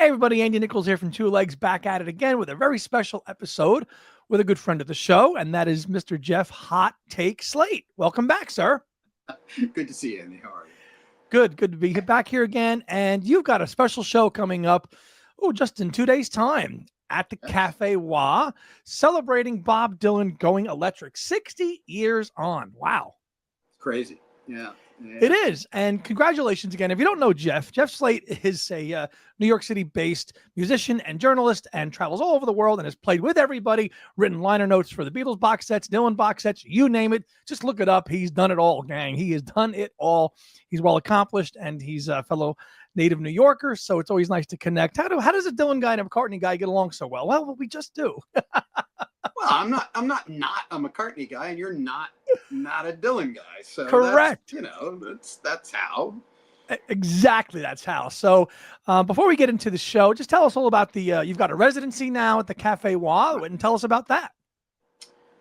Hey everybody, Andy Nichols here from Two Legs, back at it again with a very special episode with a good friend of the show, and that is Mr. Jeff Hot Take Slate. Welcome back, sir. Good to see you, Andy. How are you? Good to be back here again. And you've got a special show coming up, just in 2 days' time at the Cafe Wha, celebrating Bob Dylan going electric. 60 years on. Wow. It's crazy. Yeah. It is. And congratulations again. If you don't know Jeff Slate is a New York City-based musician and journalist and travels all over the world and has played with everybody, written liner notes for the Beatles box sets, Dylan box sets, you name it. Just look it up. He's done it all, gang. He has done it all. He's well accomplished, and he's a fellow native New Yorker, so it's always nice to connect. How does a Dylan guy and a McCartney guy get along so well? Well, we just do. Well, I'm not a McCartney guy, and you're not a Dylan guy. So correct. That's how. Exactly, that's how. So before we get into the show, just tell us all about the, you've got a residency now at the Cafe Wha, and tell us about that.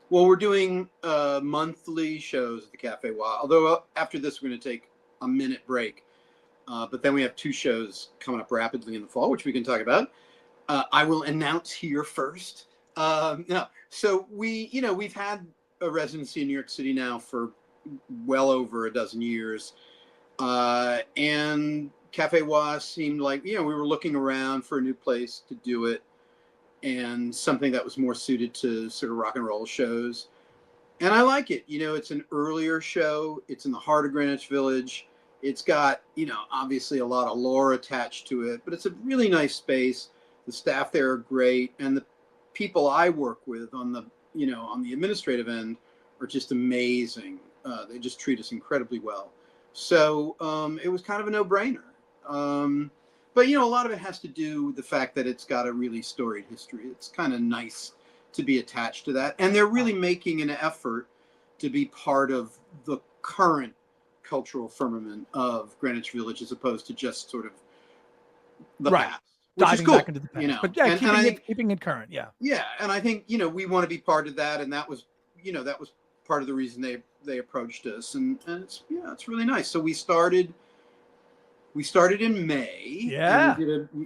Well, we're doing monthly shows at the Cafe Wha, although after this we're going to take a minute break. But then we have 2 shows coming up rapidly in the fall, which we can talk about. I will announce here first. So we've had a residency in New York City now for well over a dozen years. And Cafe Wha seemed like, we were looking around for a new place to do it and something that was more suited to sort of rock and roll shows. And I like it. It's an earlier show. It's in the heart of Greenwich Village. It's got, obviously a lot of lore attached to it, but it's a really nice space. The staff there are great. And the people I work with on the administrative end are just amazing. They just treat us incredibly well. So it was kind of a no-brainer. But, a lot of it has to do with the fact that it's got a really storied history. It's kind of nice to be attached to that. And they're really making an effort to be part of the current cultural firmament of Greenwich Village as opposed to just sort of the past. Which diving is cool, back into the past. But yeah, keeping it current, yeah. Yeah, and I think, we want to be part of that, and that was part of the reason they approached us, and it's really nice. So we started in May. Yeah.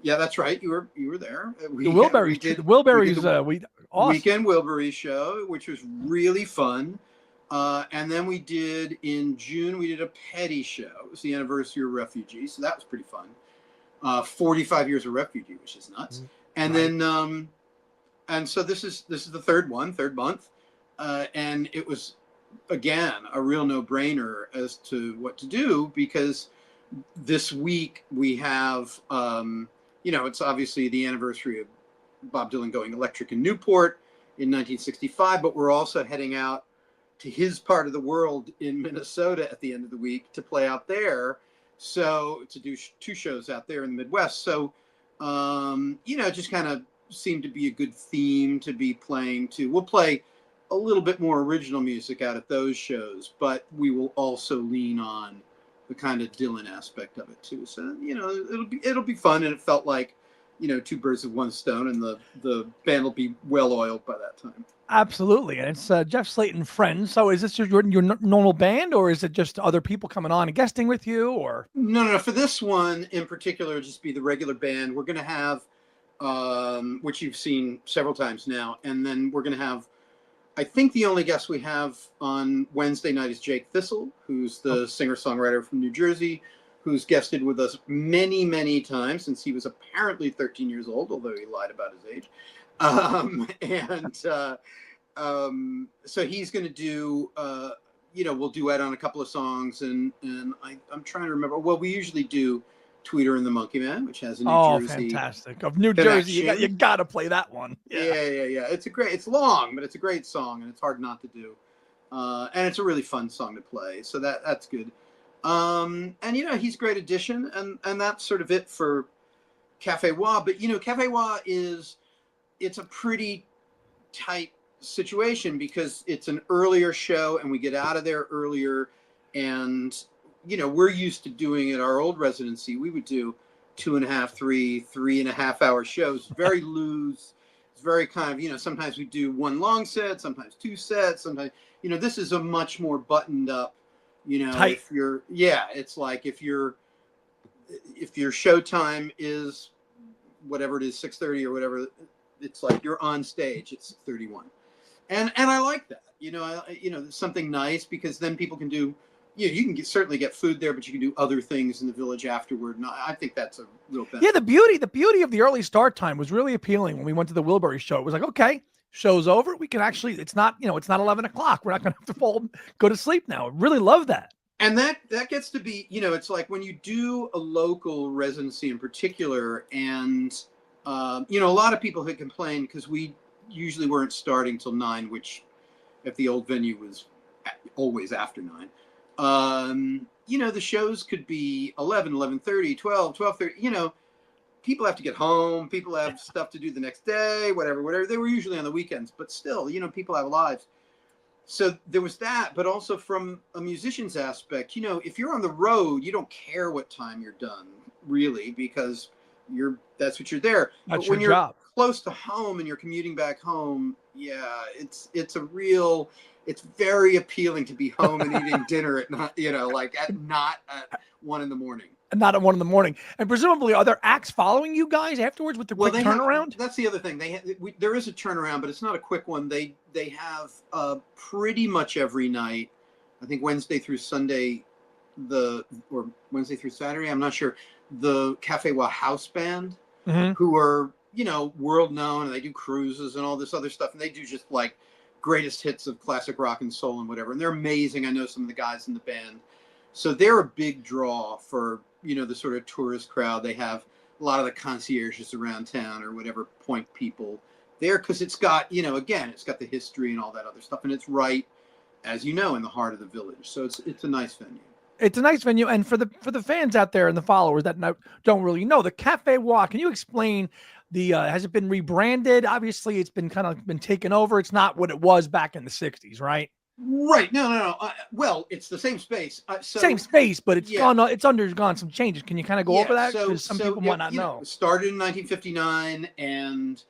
Yeah, that's right. You were there. The Wilburys, awesome. Weekend Wilbury show, which was really fun. And then we did in June, we did a Petty show. It was the anniversary of Refugee, so that was pretty fun. 45 years of Refugee, which is nuts. And then, and so this is the third month. And it was, again, a real no-brainer as to what to do, because this week we have, it's obviously the anniversary of Bob Dylan going electric in Newport in 1965, but we're also heading out to his part of the world in Minnesota at the end of the week to play out there. So to do 2 shows out there in the Midwest. So, it just kind of seemed to be a good theme to be playing to. We'll play a little bit more original music out at those shows, but we will also lean on the kind of Dylan aspect of it too. So, it'll be fun. And it felt like, 2 birds with one stone, and the band will be well oiled by that time. Absolutely. And it's Jeff Slate and friends. So is this your normal band, or is it just other people coming on and guesting with you, or? No. For this one in particular, just be the regular band. We're going to have, which you've seen several times now. And then we're going to have, I think the only guest we have on Wednesday night is Jake Thistle, who's the singer-songwriter from New Jersey, who's guested with us many, many times since he was apparently 13 years old, although he lied about his age. So he's going to do, we'll duet on a couple of songs, and I'm trying to remember. Well, we usually do Tweeter and the Monkey Man, which has a New Jersey. Fantastic. Of New Jersey, you got to play that one. Yeah. It's long, but it's a great song, and it's hard not to do. And it's a really fun song to play. So that's good. And he's a great addition, and that's sort of it for Cafe Wha. But Cafe Wha it's a pretty tight situation because it's an earlier show and we get out of there earlier, and we're used to doing at our old residency, we would do 2.5, 3.5 hour shows, very loose. It's very kind of, sometimes we do 1 long set, sometimes 2 sets, sometimes, this is a much more buttoned up, tight. It's like if your showtime is whatever it is, 6:30 or whatever. It's like you're on stage at 6:31, and I like that. It's something nice because then people can do. You can certainly get food there, but you can do other things in the village afterward. And I think that's a real benefit. Yeah, the beauty of the early start time was really appealing when we went to the Wilbury show. It was like, okay, show's over. We can actually, it's not 11 o'clock. We're not going to have to go to sleep now. I really love that. And that gets to be, it's like when you do a local residency in particular, and, a lot of people had complained because we usually weren't starting till 9, which if the old venue was always after 9. The shows could be 11, 11:30, 12, 12:30, people have to get home. People have stuff to do the next day, whatever. They were usually on the weekends, but still, people have lives. So there was that, but also from a musician's aspect, if you're on the road, you don't care what time you're done, really, because that's what you're there. That's but when your you're job. Close to home and you're commuting back home, it's very appealing to be home and eating dinner at not at 1 a.m. And not at 1 a.m. And presumably, are there acts following you guys afterwards with the quick turnaround? That's the other thing. There is a turnaround, but it's not a quick one. They have pretty much every night. I think Wednesday through Sunday, or Wednesday through Saturday. I'm not sure. The Cafe Wha house band, who are world known, and they do cruises and all this other stuff, and they do just like greatest hits of classic rock and soul and whatever. And they're amazing. I know some of the guys in the band. So they're a big draw for, the sort of tourist crowd. They have a lot of the concierges around town or whatever point people there because it's got, again, it's got the history and all that other stuff. And it's right, as in the heart of the village. So it's a nice venue. It's a nice venue. And for the fans out there and the followers that don't really know, the Cafe Wha, can you explain has it been rebranded? Obviously, it's been been taken over. It's not what it was back in the 60s, right? Right. No. Well, it's the same space. Same space, but it's undergone some changes. Can you kind of go over that? Because some people might not know. Started in 1959 and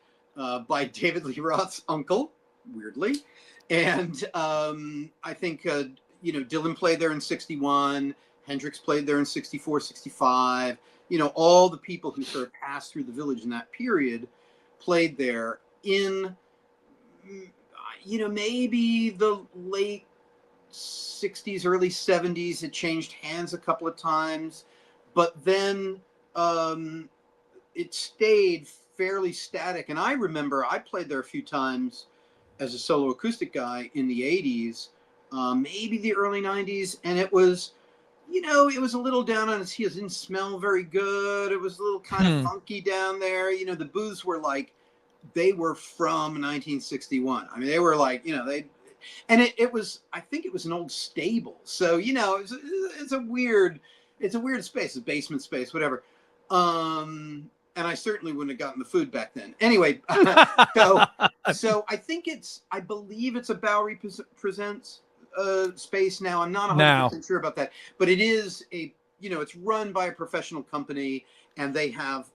by David Lee Roth's uncle, weirdly. And I think, Dylan played there in 61. Hendrix played there in 64, 65. All the people who sort of passed through the village in that period played there in, maybe the late 60s, early 70s. It changed hands a couple of times, but then it stayed fairly static. And I remember I played there a few times as a solo acoustic guy in the 80s, maybe the early 90s, and it was, it was a little down on its heels. It didn't smell very good. It was a little kind of funky down there. The booths were like, they were from 1961. I mean, they were like, it was, I think it was an old stable. So, it's a weird space, a basement space, whatever. And I certainly wouldn't have gotten the food back then. Anyway, so I believe it's a Bowery Presents space now. I'm not 100% sure about that, but it is it's run by a professional company, and they have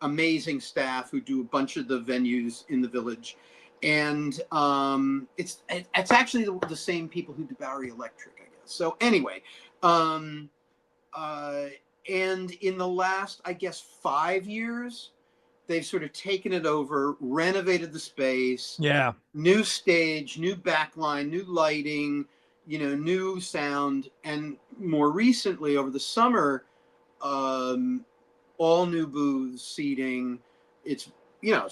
amazing staff who do a bunch of the venues in the village, and it's actually the same people who do Bowery Electric, I guess. So anyway, and in the last, I guess, 5 years, they've sort of taken it over, renovated the space. Yeah. New stage, new backline, new lighting, new sound. And more recently, over the summer, all new booths, seating. It's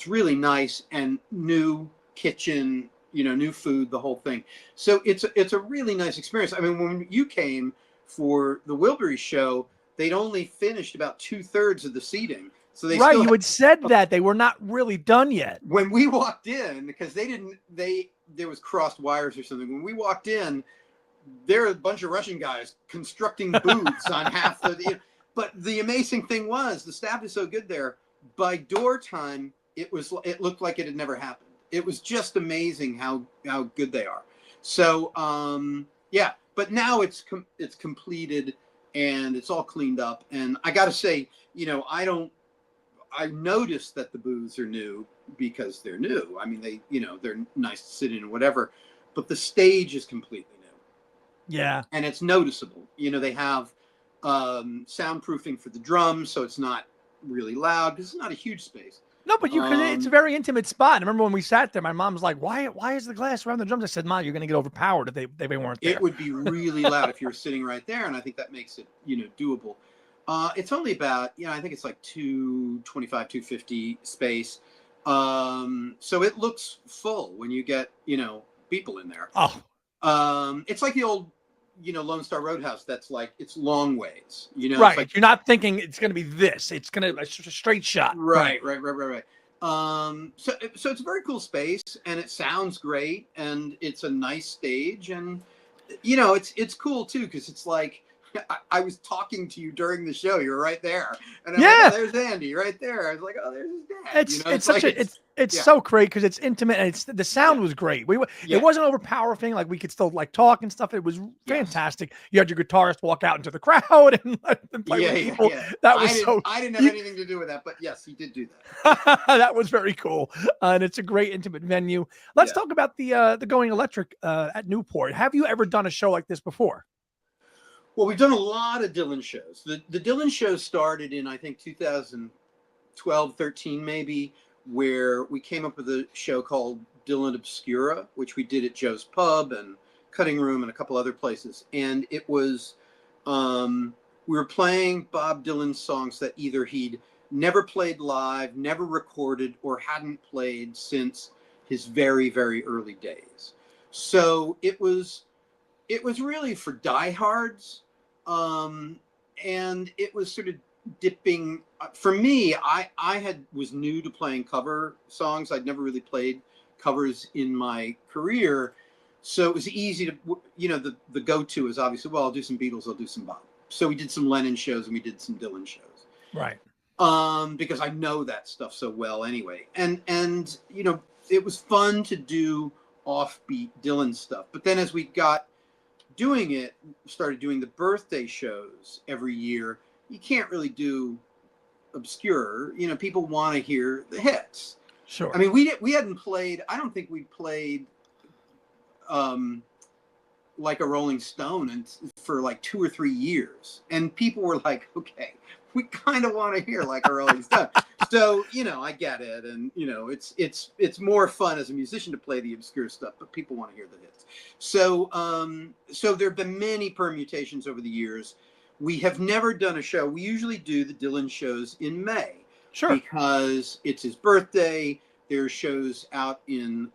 really nice, and new kitchen, new food, the whole thing. So it's a really nice experience. I mean, when you came for the Wilbury show, they'd only finished about 2/3 of the seating. So they you had said that they were not really done yet. When we walked in, because there was crossed wires or something. When we walked in, there were a bunch of Russian guys constructing booths on half of the. But the amazing thing was, the staff is so good there. By door time, it looked like it had never happened. It was just amazing how good they are. So but now it's completed and it's all cleaned up. And I got to say, I noticed that the booths are new because they're new. I mean, they're nice to sit in and whatever, but the stage is completely new. Yeah. And it's noticeable. They have soundproofing for the drums, so it's not really loud because it's not a huge space. No, but it's a very intimate spot. I remember when we sat there, my mom was like, why is the glass around the drums? I said, Mom, you're going to get overpowered if they weren't there. It would be really loud if you were sitting right there, and I think that makes it, doable. It's only about, I think it's like 225, 250 space. So it looks full when you get, people in there. Oh. It's like the old, Lone Star Roadhouse. That's like, it's long ways, Right. Like, you're not thinking it's going to be this. It's going to a straight shot. Right. So it's a very cool space, and it sounds great, and it's a nice stage, and it's cool too because it's like I was talking to you during the show. You were right there, and I'm like, oh, there's Andy right there. I was like, oh, there's his dad. It's so great because it's intimate, and the sound was great. It wasn't overpowering. Like we could still like talk and stuff. It was fantastic. You had your guitarist walk out into the crowd and let them play with people. That was I didn't have anything to do with that, but yes, he did do that. That was very cool, and it's a great intimate venue. Let's talk about the Going Electric at Newport. Have you ever done a show like this before? Well, we've done a lot of Dylan shows. The Dylan show started in, I think, 2012, 13 maybe, where we came up with a show called Dylan Obscura, which we did at Joe's Pub and Cutting Room and a couple other places. And it was, we were playing Bob Dylan songs that either he'd never played live, never recorded, or hadn't played since his very, very early days. So it was really for diehards. And it was sort of dipping for me. I was new to playing cover songs. I'd never really played covers in my career. So it was easy to, the go-to is obviously, well, I'll do some Beatles, I'll do some Bob. So we did some Lennon shows and we did some Dylan shows. Right. Because I know that stuff so well anyway. And it was fun to do offbeat Dylan stuff. But then as we got doing it, started doing the birthday shows every year, you can't really do obscure. People want to hear the hits. Sure. I mean, we hadn't played, I don't think we played like a Rolling Stone for like 2 or 3 years. And people were like, okay, we kind of want to hear like a Rolling Stone. So, I get it. And, it's more fun as a musician to play the obscure stuff, but people want to hear the hits. So, so there have been many permutations over the years. We have never done a show. We usually do the Dylan shows in May. Sure. Because it's his birthday. There's shows out in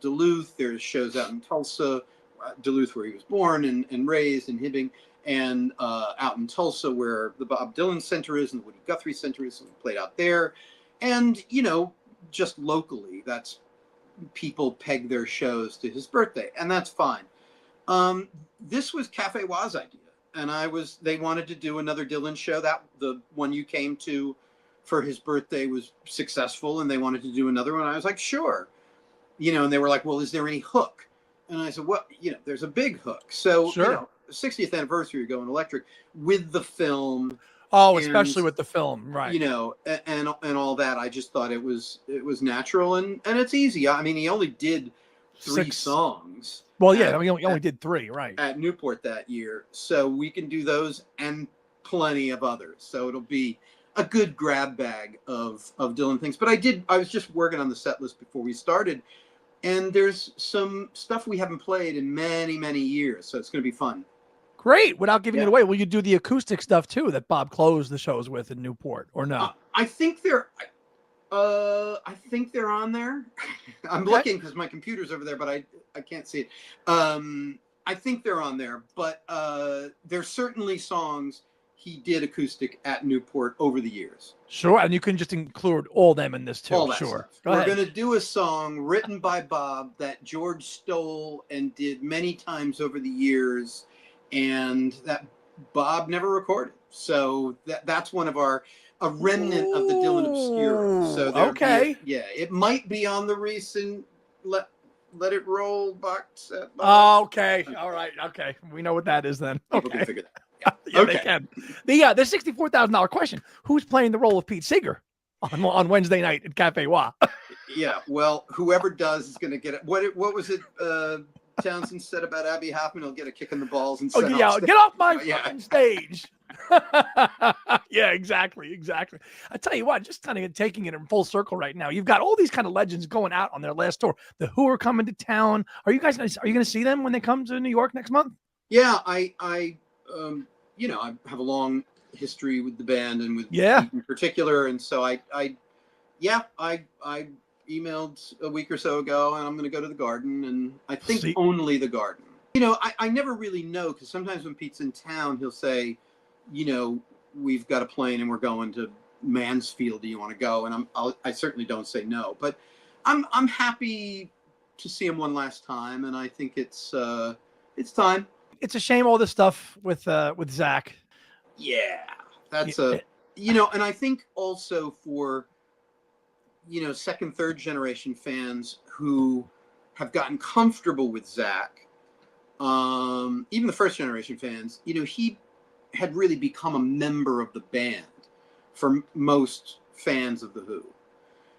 Duluth. There's shows out in Tulsa, Duluth, where he was born and raised, in Hibbing. And out in Tulsa, where the Bob Dylan Center is and the Woody Guthrie Center is, and we played out there. And, just locally, that's people peg their shows to his birthday, and that's fine. This was Cafe Wha's idea, and they wanted to do another Dylan show. That the one you came to for his birthday was successful, and they wanted to do another one. I was like, sure. And they were like, well, is there any hook? And I said, well, there's a big hook. So, sure. 60th anniversary of Going Electric with the film. Oh, especially with the film, right? And all that. I just thought it was natural and it's easy. I mean, he only did 3 songs. Well, yeah, he only did 3, right? At Newport that year, so we can do those and plenty of others. So it'll be a good grab bag of Dylan things. But I was just working on the set list before we started, and there's some stuff we haven't played in many, many years. So it's going to be fun. Great. Without giving it away, will you do the acoustic stuff too that Bob closed the shows with in Newport, or no? I think they're on there. I'm looking because my computer's over there, but I can't see it. I think they're on there, but there's certainly songs he did acoustic at Newport over the years. Sure, and you can just include all them in this too. All that sure. Stuff. We're going to do a song written by Bob that George stole and did many times over the years, and that Bob never recorded. So that's one of a remnant of the Dylan Obscura. So okay. It might be on the recent Let It Roll box set. Okay. All right. Okay. We know what that is then. People can figure that out. Yeah, okay. They can. The $64,000 question: who's playing the role of Pete Seeger on Wednesday night at Cafe Wha? Yeah, well, whoever does is going to get it. What was it? Townsend said about Abby Hoffman, he'll get a kick in the balls and Oh, send yeah, off get off my Yeah. fucking stage. Yeah, exactly. I tell you what, just kind of taking it in full circle right now. You've got all these kind of legends going out on their last tour. The Who are coming to town. Are you going to see them when they come to New York next month? Yeah, I have a long history with the band and with Yeah. Pete in particular, and so I emailed a week or so ago, and I'm going to go to the Garden, and I think only the Garden. I never really know, because sometimes when Pete's in town, he'll say, we've got a plane and we're going to Mansfield. Do you want to go? And I certainly don't say no, but I'm happy to see him one last time, and I think it's time. It's a shame all this stuff with Zach. Yeah, that's and I think also for second, third generation fans who have gotten comfortable with Zach, even the first generation fans, he had really become a member of the band for most fans of the Who.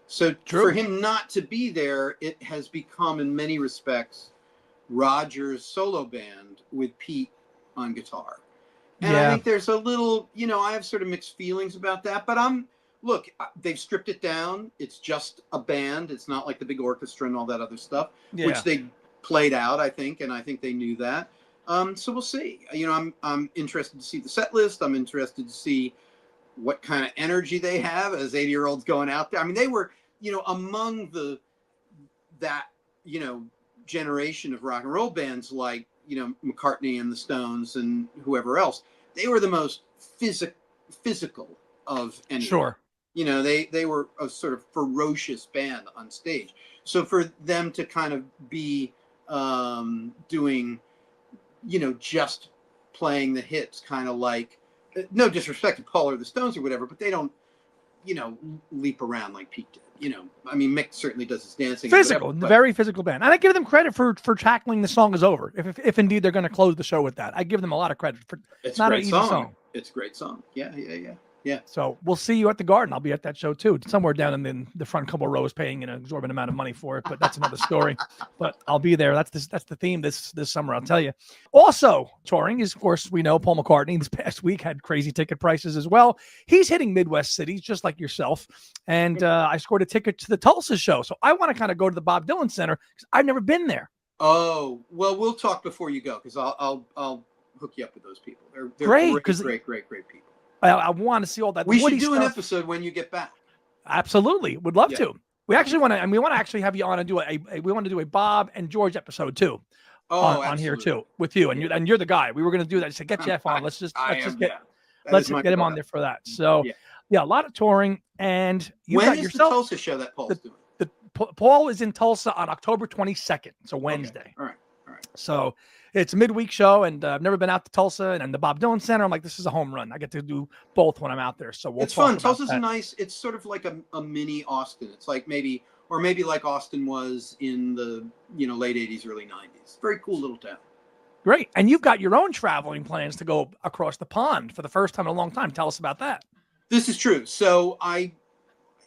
So for him not to be there, it has become in many respects Roger's solo band with Pete on guitar. And I think there's a little, I have sort of mixed feelings about that, but look, they've stripped it down. It's just a band. It's not like the big orchestra and all that other stuff, which they played out, I think, and I think they knew that. So we'll see. I'm interested to see the set list. I'm interested to see what kind of energy they have as 80-year-olds going out there. I mean, they were, among that generation of rock and roll bands like, McCartney and the Stones and whoever else. They were the most physical of any. Sure. They were a sort of ferocious band on stage. So for them to kind of be doing, just playing the hits, kind of like, no disrespect to Paul or the Stones or whatever, but they don't, leap around like Pete did. I mean, Mick certainly does his dancing. Physical, very physical band. And I give them credit for tackling The Song Is Over. If indeed they're going to close the show with that, I give them a lot of credit for. It's not an easy song. It's a great song. Yeah. So we'll see you at the Garden. I'll be at that show too, somewhere down in the front couple of rows, paying an exorbitant amount of money for it. But that's another story. But I'll be there. That's the theme this summer. I'll tell you. Also touring is, of course, we know Paul McCartney this past week had crazy ticket prices as well. He's hitting Midwest cities just like yourself. And I scored a ticket to the Tulsa show. So I want to kind of go to the Bob Dylan Center because I've never been there. Oh, well, we'll talk before you go because I'll hook you up with those people. They're great people. I want to see all that. We should do an episode when you get back. Absolutely. Would love to. We actually want to, and we want to actually have you on and do we want to do a Bob and George episode too. On here too with you. And you're the guy. We were going to do that. Just get Jeff on. Let's get him on there for that. So a lot of touring. And when is the Tulsa show that Paul's doing? Paul is in Tulsa on October 22nd. It's a Wednesday. Okay. All right. So it's a midweek show, and I've never been out to Tulsa and the Bob Dylan Center. I'm like, this is a home run. I get to do both when I'm out there. So it's fun. Tulsa's nice. It's sort of like a mini Austin. It's like maybe like Austin was in the late 80s, early 90s. Very cool little town. Great. And you've got your own traveling plans to go across the pond for the first time in a long time. Tell us about that. This is true. So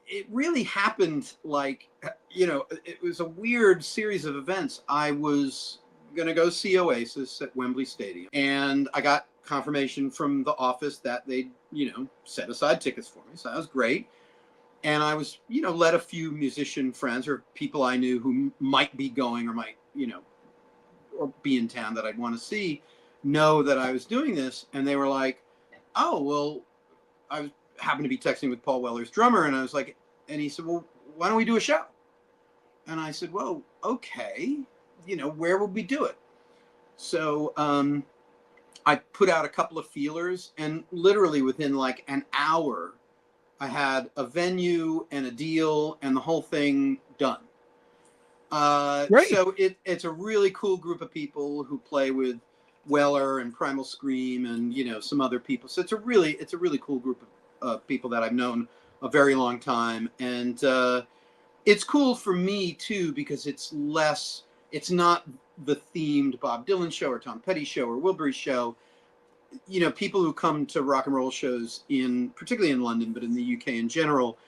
it really happened like, it was a weird series of events. I was going to go see Oasis at Wembley Stadium, and I got confirmation from the office that they set aside tickets for me. So that was great. And I was, let a few musician friends or people I knew who might be going or might, or be in town that I'd want to see, know that I was doing this. And they were like, oh, well, I happened to be texting with Paul Weller's drummer. And I was like, and he said, well, why don't we do a show? And I said, well, okay, where would we do it? So I put out a couple of feelers, and literally within like an hour, I had a venue and a deal and the whole thing done. Great. So it's a really cool group of people who play with Weller and Primal Scream and some other people. So it's a really cool group of people that I've known a very long time, and it's cool for me too because it's not the themed Bob Dylan show or Tom Petty show or Wilbury show. People who come to rock and roll shows particularly in London, but in the UK in general,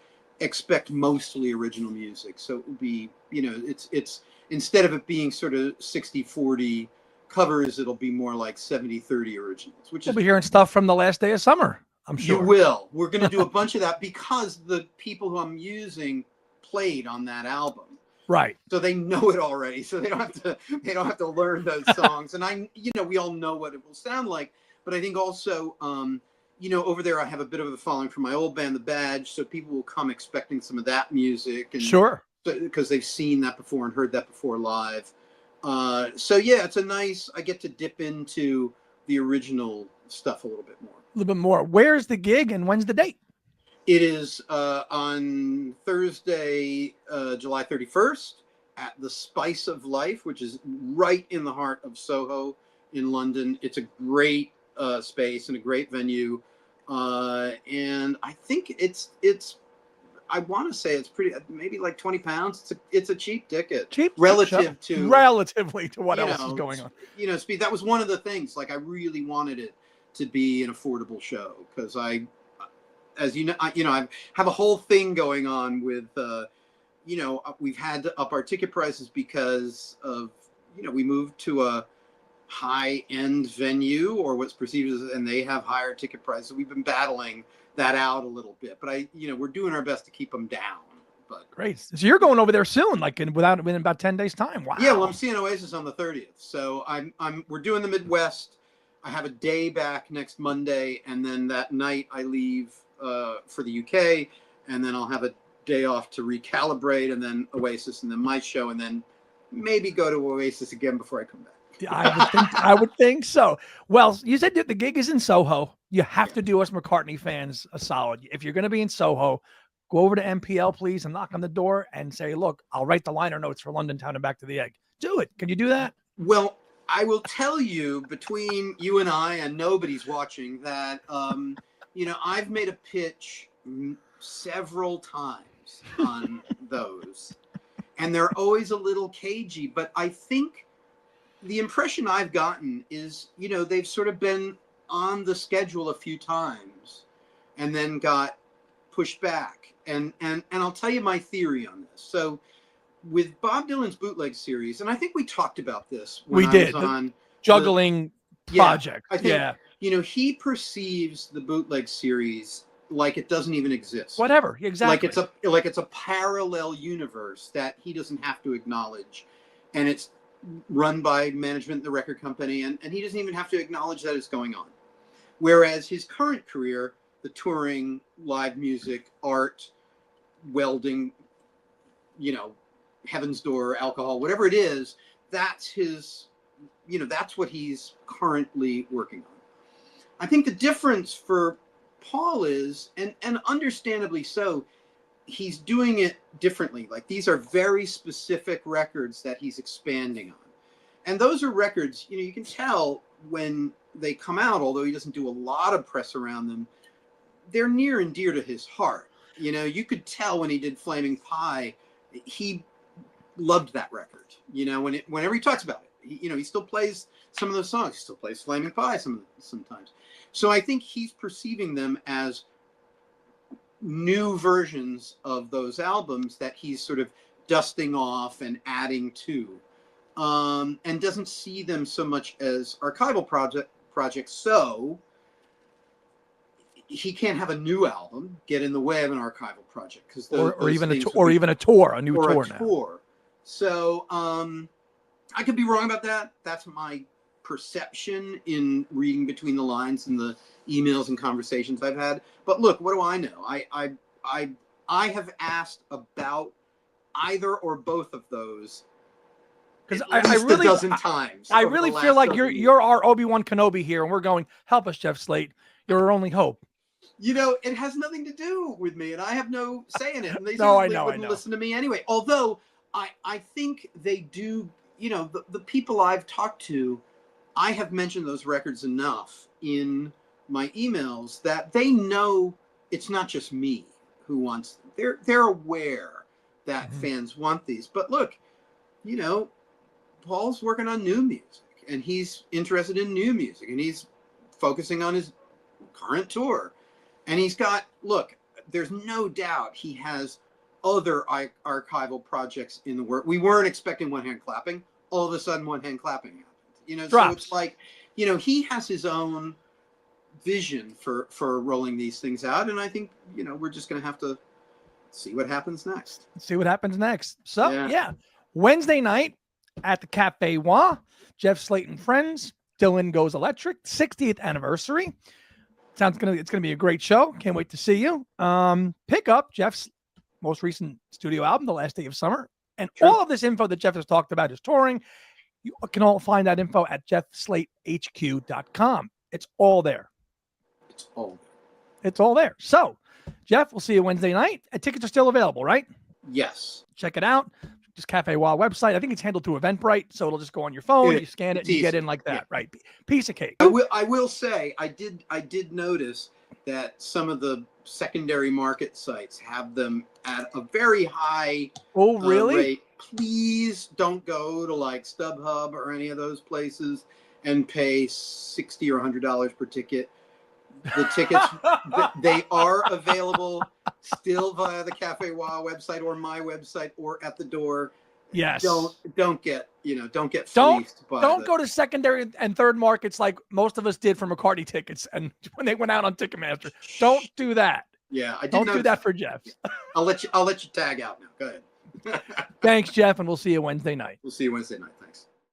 expect mostly original music. So it will be, it's instead of it being sort of 60-40 covers, it'll be more like 70-30 originals, which We'll is be hearing stuff from the last day of summer, I'm you sure. will. We're going to do a bunch of that because the people who I'm using played on that album. Right. So they know it already. So they don't have to learn those songs. And we all know what it will sound like. But I think also, over there I have a bit of a following from my old band, The Badge. So people will come expecting some of that music. And sure. Because they've seen that before and heard that before live. So yeah, it's I get to dip into the original stuff a little bit more. A little bit more. Where's the gig and when's the date? It is on Thursday, July 31st at the Spice of Life, which is right in the heart of Soho in London. It's a great space and a great venue. And I think I want to say it's pretty, maybe like £20. It's a cheap ticket. Relatively to what else is going on. Speed. That was one of the things, like I really wanted it to be an affordable show because as you know, I have a whole thing going on with, we've had to up our ticket prices because of, we moved to a high-end venue or what's perceived as, and they have higher ticket prices. We've been battling that out a little bit, but we're doing our best to keep them down. But great. So you're going over there soon, like in about 10 days time. Wow. Yeah, well, I'm seeing Oasis on the 30th, so we're doing the Midwest. I have a day back next Monday, and then that night I leave for the UK, and then I'll have a day off to recalibrate, and then Oasis, and then my show, and then maybe go to Oasis again before I come back. I would think so. Well, you said that the gig is in Soho. You have to do us McCartney fans a solid. If you're going to be in Soho, go over to MPL, please, and knock on the door and say, look, I'll write the liner notes for London Town and Back to the Egg. Do it. Can you do that? Well, I will tell you, between you and I, and nobody's watching, that I've made a pitch several times on those, and they're always a little cagey. But I think the impression I've gotten is, they've sort of been on the schedule a few times, and then got pushed back. And I'll tell you my theory on this. So, with Bob Dylan's bootleg series, and I think we talked about this when I was on juggling project. I think, he perceives the bootleg series like it doesn't even exist. Whatever, exactly. Like it's a parallel universe that he doesn't have to acknowledge, and it's run by management in the record company, and he doesn't even have to acknowledge that it's going on. Whereas his current career, the touring, live music, art, welding, Heaven's Door, alcohol, whatever it is, that's his, that's what he's currently working on. I think the difference for Paul is, and understandably so, he's doing it differently. Like, these are very specific records that he's expanding on. And those are records, you can tell when they come out, although he doesn't do a lot of press around them, they're near and dear to his heart. You could tell when he did Flaming Pie, he loved that record. Whenever he talks about it, he still plays some of those songs. He still plays Flaming Pie sometimes. So I think he's perceiving them as new versions of those albums that he's sort of dusting off and adding to, and doesn't see them so much as archival projects. So he can't have a new album get in the way of an archival project, because or even a tour, a new tour now. So I could be wrong about that. That's my perception in reading between the lines and the emails and conversations I've had. But look, what do I know? I have asked about either or both of those, because I really a dozen times. I really feel like you're our Obi-Wan Kenobi here, and we're going, help us, Jeff Slate. You're our only hope. It has nothing to do with me, and I have no say in it. And they wouldn't listen to me anyway. Although I think they do. The people I've talked to, I have mentioned those records enough in my emails that they know it's not just me who wants them. They're aware that fans want these. But look, Paul's working on new music, and he's interested in new music, and he's focusing on his current tour. And he's got, look, there's no doubt he has other archival projects in the work. We weren't expecting one hand clapping. All of a sudden, one hand clapping happened. You know, Drops. so it's like, you know, he has his own vision for rolling these things out, and I think, you know, we're just going to have to see what happens next. See what happens next. So yeah, Wednesday night at the Cafe Wha, Jeff Slate and friends. Dylan Goes Electric, 60th anniversary. It's gonna be a great show. Can't wait to see you. Pick up Jeff's most recent studio album, The Last Day of Summer, and all of this info that Jeff has talked about is touring. You can all find that info at jeffslatehq.com. It's all there. It's all there. So, Jeff, we'll see you Wednesday night. And tickets are still available, right? Yes. Check it out. Just Cafe Wha website. I think it's handled through Eventbrite, so it'll just go on your phone. You scan it, and you get in like that, right? Piece of cake. I will say I did notice that some of the secondary market sites have them at a very high rate. Please don't go to like StubHub or any of those places and pay $60 or $100 per ticket. The tickets, they are available still via the Cafe Wha website or my website or at the door. Yes. Don't get fleeced. Don't go to secondary and third markets like most of us did for McCartney tickets and when they went out on Ticketmaster. Don't do that. Yeah, don't do that for Jeff. I'll let you tag out now. Go ahead. Thanks, Jeff, and we'll see you Wednesday night. We'll see you Wednesday night.